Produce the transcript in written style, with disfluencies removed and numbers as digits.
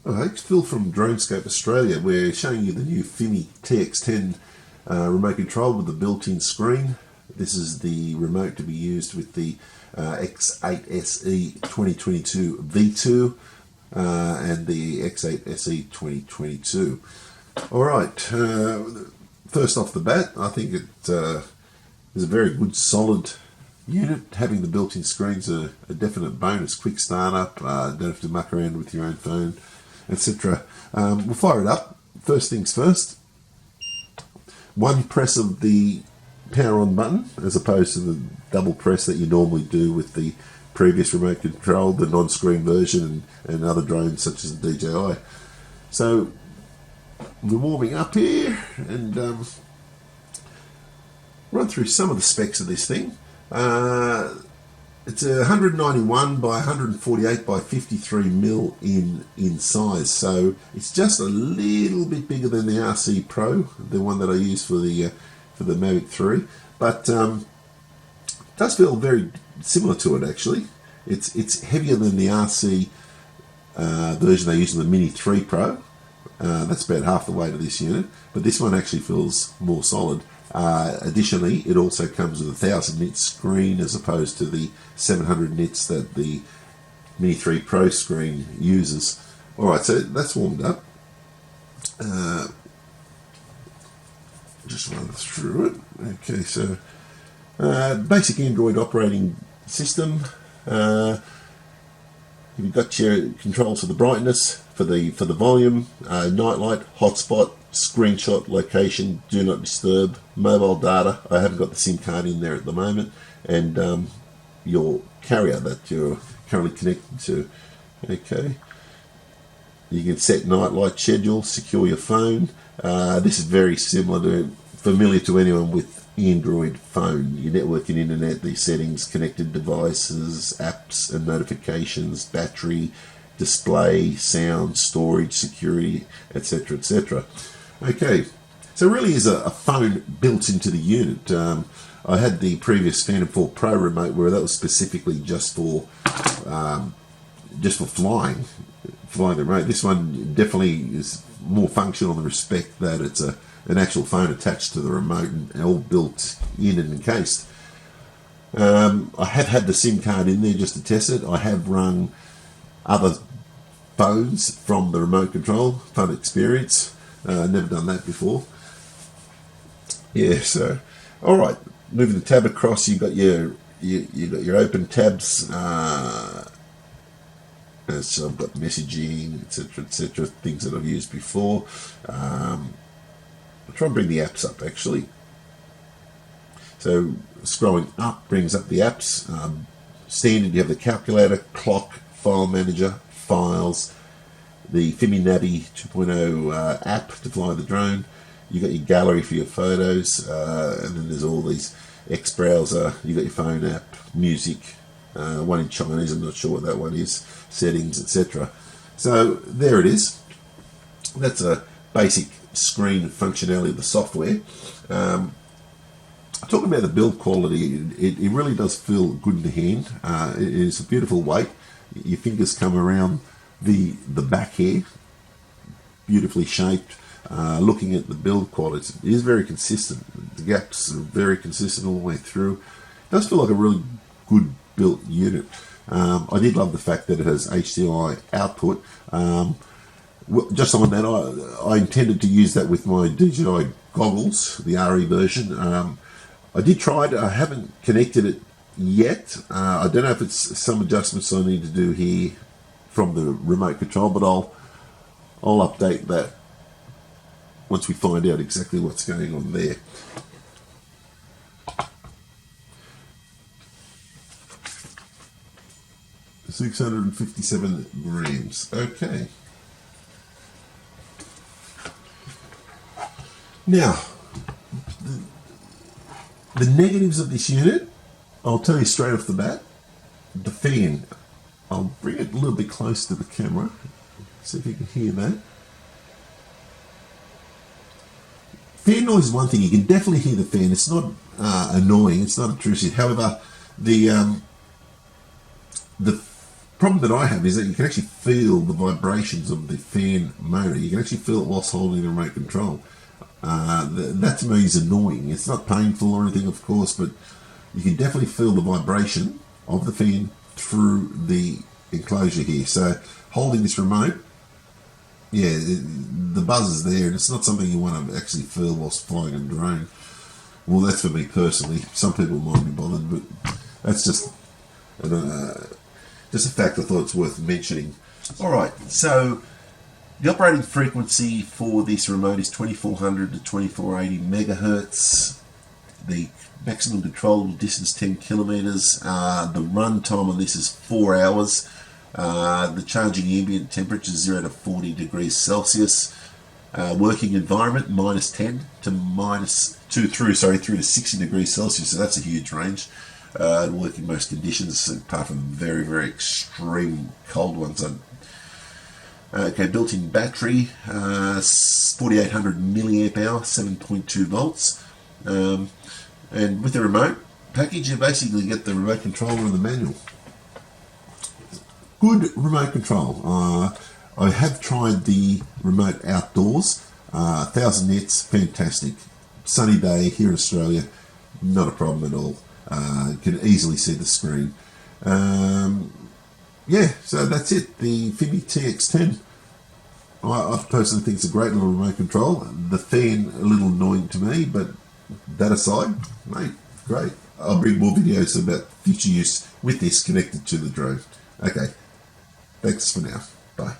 Hi, it's Phil from Dronescope Australia. We're showing you the new FIMI TX10 remote control with the built-in screen. This is the remote to be used with the X8 SE 2022 V2 and the X8 SE 2022. Alright, first off the bat, I think it is a very good solid unit. Having the built-in screen's a definite bonus. Quick startup, don't have to muck around with your own phone, etc. We'll fire it up. First things first, one press of the power on button as opposed to the double press that you normally do with the previous remote control, the non-screen version, and other drones such as the DJI. So we're warming up here and run through some of the specs of this thing. It's a 191 by 148 by 53 mil in size, so it's just a little bit bigger than the RC Pro, the one that I use for the Mavic 3, but does feel very similar to it actually. It's heavier than the RC version they use in the Mini 3 Pro. That's about half the weight of this unit, but this one actually feels more solid. Additionally, it also comes with a 1000 nit screen as opposed to the 700 nits that the Mini 3 Pro screen uses. Alright, so that's warmed up. Just run through it. Okay, so basic Android operating system. You've got your controls for the brightness, for the volume, nightlight, hotspot, screenshot, location, do not disturb, mobile data. I haven't got the SIM card in there at the moment, and your carrier that you're currently connected to. Okay, you can set nightlight schedule, secure your phone. This is very familiar to anyone with Android phone. Your network and internet, these settings, connected devices, apps and notifications, battery, display, sound, storage, security, etc., etc. Okay, so it really is a phone built into the unit. I had the previous Phantom 4 Pro remote where that was specifically just for flying the remote. This one definitely is more functional in the respect that it's an actual phone attached to the remote and all built in and encased. I have had the SIM card in there just to test it. I have run other phones from the remote control. Fun experience. Never done that before. Yeah, so alright, moving the tab across, you got your open tabs. So I've got messaging, etc., things that I've used before. I'll try and bring the apps up actually. So scrolling up brings up the apps. Standard, you have the calculator, clock, file manager, files, the FIMI Navi 2.0 app to fly the drone. You got your gallery for your photos, and then there's all these X browser. You got your phone app, music, one in Chinese. I'm not sure what that one is. Settings, etc. So there it is. That's a basic screen functionality of the software. Talking about the build quality, it really does feel good in the hand. It is a beautiful weight. Your fingers come around the back here, beautifully shaped. Looking at the build quality, it is very consistent. The gaps are very consistent all the way through. It does feel like a really good built unit. I did love the fact that it has HDMI output. Just on that, I intended to use that with my DJI goggles, the RE version. I did try it. I haven't connected it yet. I don't know if it's some adjustments I need to do here from the remote control, but I'll update that once we find out exactly what's going on there. $657 grams. Okay. Now, the negatives of this unit, I'll tell you straight off the bat. The fan. I'll bring it a little bit close to the camera, see if you can hear that. Fan noise is one thing. You can definitely hear the fan. It's not annoying. It's not intrusive. However, the problem that I have is that you can actually feel the vibrations of the fan motor. You can actually feel it whilst holding the remote control. That to me is annoying. It's not painful or anything, of course, but you can definitely feel the vibration of the fan through the enclosure here. So holding this remote, yeah, the buzz is there, and it's not something you want to actually feel whilst flying a drone. Well, that's for me personally. Some people might be bothered, but that's just a fact I thought it's worth mentioning. Alright, so the operating frequency for this remote is 2400 to 2480 megahertz. The maximum controllable distance 10 kilometers. The run time on this is 4 hours. The charging ambient temperature is 0 to 40 degrees Celsius. Working environment -10 to through to 60 degrees Celsius. So that's a huge range. Work in most conditions, apart from very, very extreme cold ones. Okay, built-in battery, 4800 milliamp hour, 7.2 volts. And with the remote package, you basically get the remote controller and the manual. Good remote control. I have tried the remote outdoors. 1000 nits, fantastic. Sunny day here in Australia, not a problem at all. Can easily see the screen. Yeah, so that's it. The FIMI TX10. I personally think it's a great little remote control. The fan a little annoying to me, but that aside, mate, great. I'll bring more videos about future use with this connected to the drone. Okay, thanks for now. Bye.